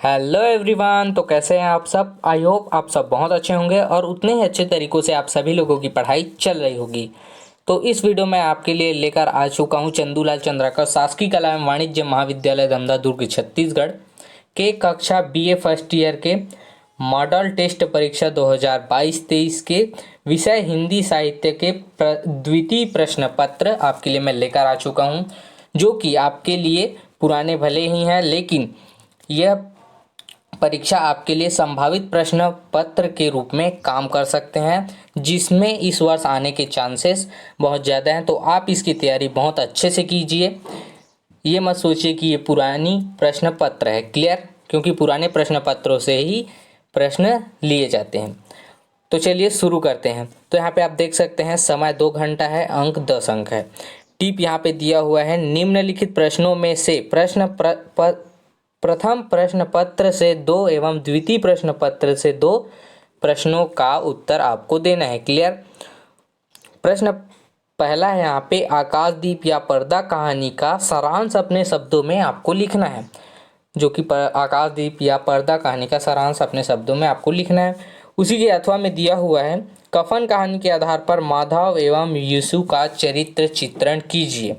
Hello everyone. तो कैसे हैं आप सब। आई होप आप सब बहुत अच्छे होंगे और उतने ही अच्छे तरीक़ों से आप सभी लोगों की पढ़ाई चल रही होगी। तो इस वीडियो में आपके लिए लेकर आ चुका हूं चंदूलाल चंद्राकर शासकीय कला एवं वाणिज्य महाविद्यालय धमधा दुर्ग छत्तीसगढ़ के कक्षा बीए फर्स्ट ईयर के मॉडल टेस्ट परीक्षा 2022-23 के विषय हिंदी साहित्य के द्वितीय प्रश्न पत्र आपके लिए मैं लेकर आ चुका हूं, जो कि आपके लिए पुराने भले ही हैं, लेकिन यह परीक्षा आपके लिए संभावित प्रश्न पत्र के रूप में काम कर सकते हैं, जिसमें इस वर्ष आने के चांसेस बहुत ज़्यादा हैं। तो आप इसकी तैयारी बहुत अच्छे से कीजिए। ये मत सोचिए कि ये पुरानी प्रश्न पत्र है, क्लियर, क्योंकि पुराने प्रश्न पत्रों से ही प्रश्न लिए जाते हैं। तो चलिए शुरू करते हैं। तो यहाँ पे आप देख सकते हैं समय 2 घंटा है, अंक 10 अंक है। टिप यहाँ पे दिया हुआ है, निम्नलिखित प्रश्नों में से प्रथम प्रश्न पत्र से 2 एवं द्वितीय प्रश्न पत्र से 2 प्रश्नों का उत्तर आपको देना है, क्लियर। प्रश्न पहला है यहाँ पे, आकाशदीप या पर्दा कहानी का सारांश अपने शब्दों में आपको लिखना है। जो कि आकाशदीप या पर्दा कहानी का सारांश अपने शब्दों में आपको लिखना है। उसी के अथवा में दिया हुआ है, कफन कहानी के आधार पर माधव एवं यीशु का चरित्र चित्रण कीजिए।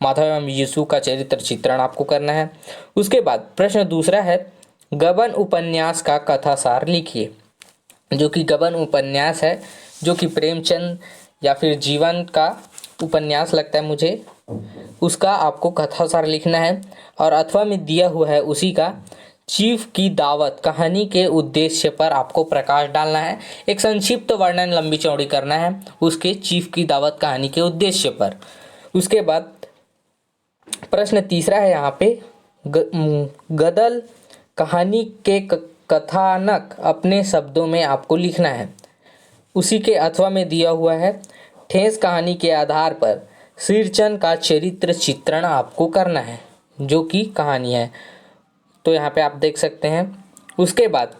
माधव एवं यीशु का चरित्र चित्रण आपको करना है। उसके बाद प्रश्न दूसरा है, गबन उपन्यास का कथासार लिखिए। जो कि गबन उपन्यास है, जो कि प्रेमचंद या फिर जीवन का उपन्यास लगता है मुझे, उसका आपको कथासार लिखना है। और अथवा में दिया हुआ है उसी का, चीफ की दावत कहानी के उद्देश्य पर आपको प्रकाश डालना है। एक संक्षिप्त वर्णन लंबी चौड़ी करना है उसके चीफ की दावत कहानी के उद्देश्य पर। उसके बाद प्रश्न तीसरा है यहाँ पे, गदल कहानी के कथानक अपने शब्दों में आपको लिखना है। उसी के अथवा में दिया हुआ है, ठेस कहानी के आधार पर श्रीचंद का चरित्र चित्रण आपको करना है, जो कि कहानी है। तो यहाँ पे आप देख सकते हैं। उसके बाद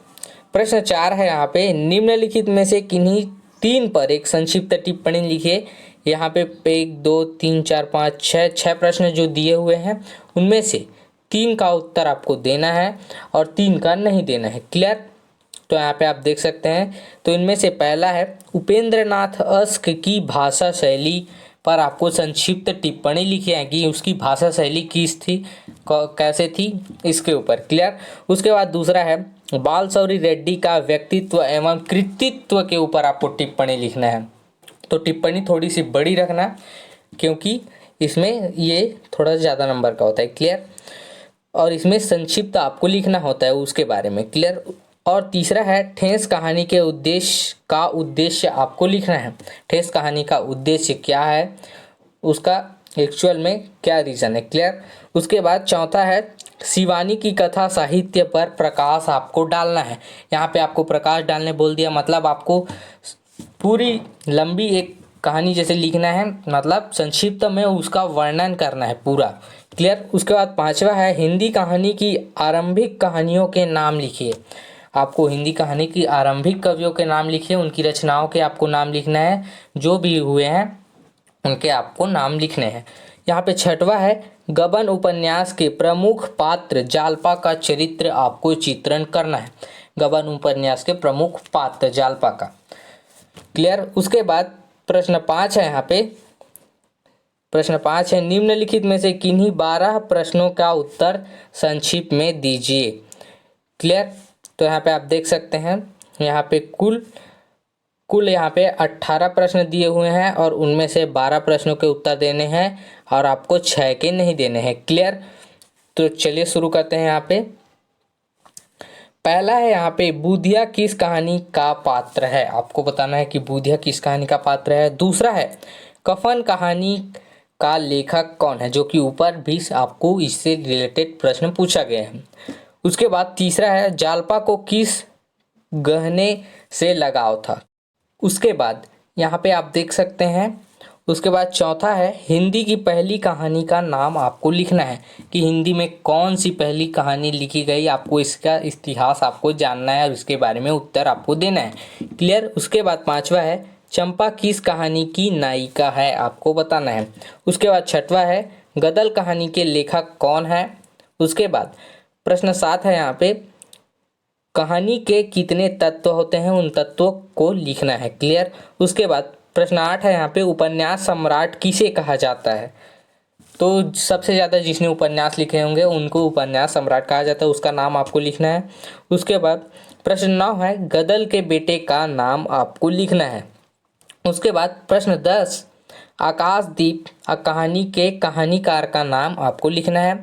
प्रश्न 4 है यहाँ पे, निम्नलिखित में से किन्हीं 3 पर एक संक्षिप्त टिप्पणी लिखिए। यहाँ पे 1 2 3 4 5 6 प्रश्न जो दिए हुए हैं, उनमें से 3 का उत्तर आपको देना है और 3 का नहीं देना है, क्लियर। तो यहाँ पे आप देख सकते हैं। तो इनमें से पहला है, उपेंद्र नाथ अस्क की भाषा शैली पर आपको संक्षिप्त टिप्पणी लिखी है कि उसकी भाषा शैली किस थी, कैसे थी, इसके ऊपर, क्लियर। उसके बाद दूसरा है, बालशौरी रेड्डी का व्यक्तित्व एवं कृतित्व के ऊपर आपको टिप्पणी लिखना है। तो टिप्पणी थोड़ी सी बड़ी रखना, क्योंकि इसमें ये थोड़ा ज़्यादा नंबर का होता है, क्लियर। और इसमें संक्षिप्त आपको लिखना होता है उसके बारे में, क्लियर। और तीसरा है, ठेस कहानी के उद्देश्य आपको लिखना है। ठेस कहानी का उद्देश्य क्या है, उसका एक्चुअल में क्या रीज़न है, क्लियर। उसके बाद चौथा है, शिवानी की कथा साहित्य पर प्रकाश आपको डालना है। यहाँ पे आपको प्रकाश डालने बोल दिया, मतलब आपको पूरी लंबी एक कहानी जैसे लिखना है, मतलब संक्षिप्त में उसका वर्णन करना है पूरा, क्लियर। उसके बाद पांचवा है, हिंदी कहानी की आरंभिक कहानियों के नाम लिखिए। आपको हिंदी कहानी की आरंभिक कवियों के नाम लिखिए, उनकी रचनाओं के आपको नाम लिखना है, जो भी हुए हैं उनके आपको नाम लिखने हैं। यहाँ पे छठवा है, गबन उपन्यास के प्रमुख पात्र जालपा का चरित्र आपको चित्रण करना है। गबन उपन्यास के प्रमुख पात्र जालपा का, क्लियर। उसके बाद प्रश्न 5 है यहाँ पे, प्रश्न 5 है, निम्नलिखित में से किन्हीं 12 प्रश्नों का उत्तर संक्षिप्त में दीजिए, क्लियर। तो यहाँ पे आप देख सकते हैं, यहाँ पे कुल यहाँ पे 18 प्रश्न दिए हुए हैं और उनमें से 12 प्रश्नों के उत्तर देने हैं और आपको 6 के नहीं देने हैं, क्लियर। तो चलिए शुरू करते हैं। यहाँ पे पहला है, यहाँ पे बूधिया किस कहानी का पात्र है, आपको बताना है कि बूधिया किस कहानी का पात्र है। दूसरा है, कफन कहानी का लेखक कौन है, जो कि ऊपर भी आपको इससे रिलेटेड प्रश्न पूछा गया है। उसके बाद तीसरा है, जालपा को किस गहने से लगाव था। उसके बाद यहाँ पे आप देख सकते हैं। उसके बाद चौथा है, हिंदी की पहली कहानी का नाम आपको लिखना है कि हिंदी में कौन सी पहली कहानी लिखी गई, आपको इसका इतिहास आपको जानना है और इसके बारे में उत्तर आपको देना है, क्लियर। उसके बाद पांचवा है, चंपा किस कहानी की नायिका है, आपको बताना है। उसके बाद छठवा है, गदल कहानी के लेखक कौन है। उसके बाद प्रश्न 7 है यहाँ पे, कहानी के कितने तत्व होते हैं उन तत्वों को लिखना है। क्लियर। उसके बाद प्रश्न 8 है यहाँ पे, उपन्यास सम्राट किसे कहा जाता है। तो सबसे ज़्यादा जिसने उपन्यास लिखे होंगे उनको उपन्यास सम्राट कहा जाता है, उसका नाम आपको लिखना है। उसके बाद प्रश्न 9 है, गदल के बेटे का नाम आपको लिखना है। उसके बाद प्रश्न 10, आकाशदीप कहानी के कहानीकार का नाम आपको लिखना है।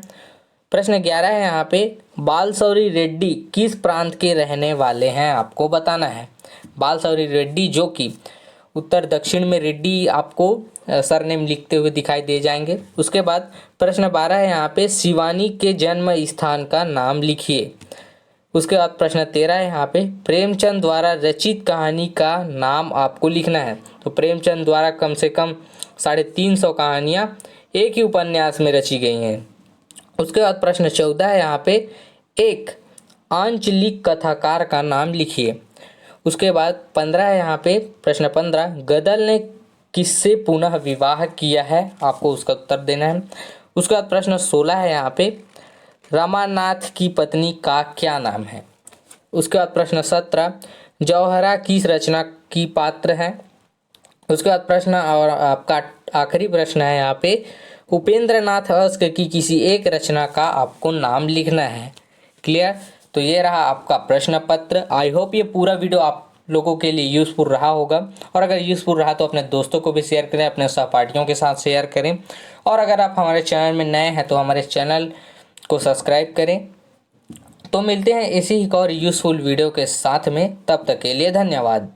प्रश्न 11 है यहाँ पे, बालशौरी रेड्डी किस प्रांत के रहने वाले हैं आपको बताना है। बालशौरी रेड्डी जो कि उत्तर दक्षिण में रेड्डी आपको सरनेम लिखते हुए दिखाई दे जाएंगे। उसके बाद प्रश्न 12 है यहाँ पे, शिवानी के जन्म स्थान का नाम लिखिए। उसके बाद प्रश्न 13 है यहाँ पे, प्रेमचंद द्वारा रचित कहानी का नाम आपको लिखना है। तो प्रेमचंद द्वारा कम से कम 350 कहानियाँ एक ही उपन्यास में रची गई हैं। उसके बाद प्रश्न 14 है यहाँ पे, एक आंचलिक कथाकार का नाम लिखिए। उसके बाद 15 है यहाँ पे, प्रश्न 15, गदल ने किससे पुनः विवाह किया है, आपको उसका उत्तर देना है। उसके बाद प्रश्न 16 है यहाँ पे, रमानाथ की पत्नी का क्या नाम है। उसके बाद प्रश्न 17, जौहरा किस रचना की पात्र है। उसके बाद प्रश्न और आपका आखिरी प्रश्न है यहाँ पे, उपेंद्र नाथ अश्क की किसी एक रचना का आपको नाम लिखना है। क्लियर। तो ये रहा आपका प्रश्न पत्र। आई होप ये पूरा वीडियो आप लोगों के लिए यूज़फुल रहा होगा, और अगर यूज़फुल रहा तो अपने दोस्तों को भी शेयर करें, अपने सहपाठियों के साथ शेयर करें, और अगर आप हमारे चैनल में नए हैं तो हमारे चैनल को सब्सक्राइब करें। तो मिलते हैं इसी एक और यूज़फुल वीडियो के साथ में, तब तक के लिए धन्यवाद।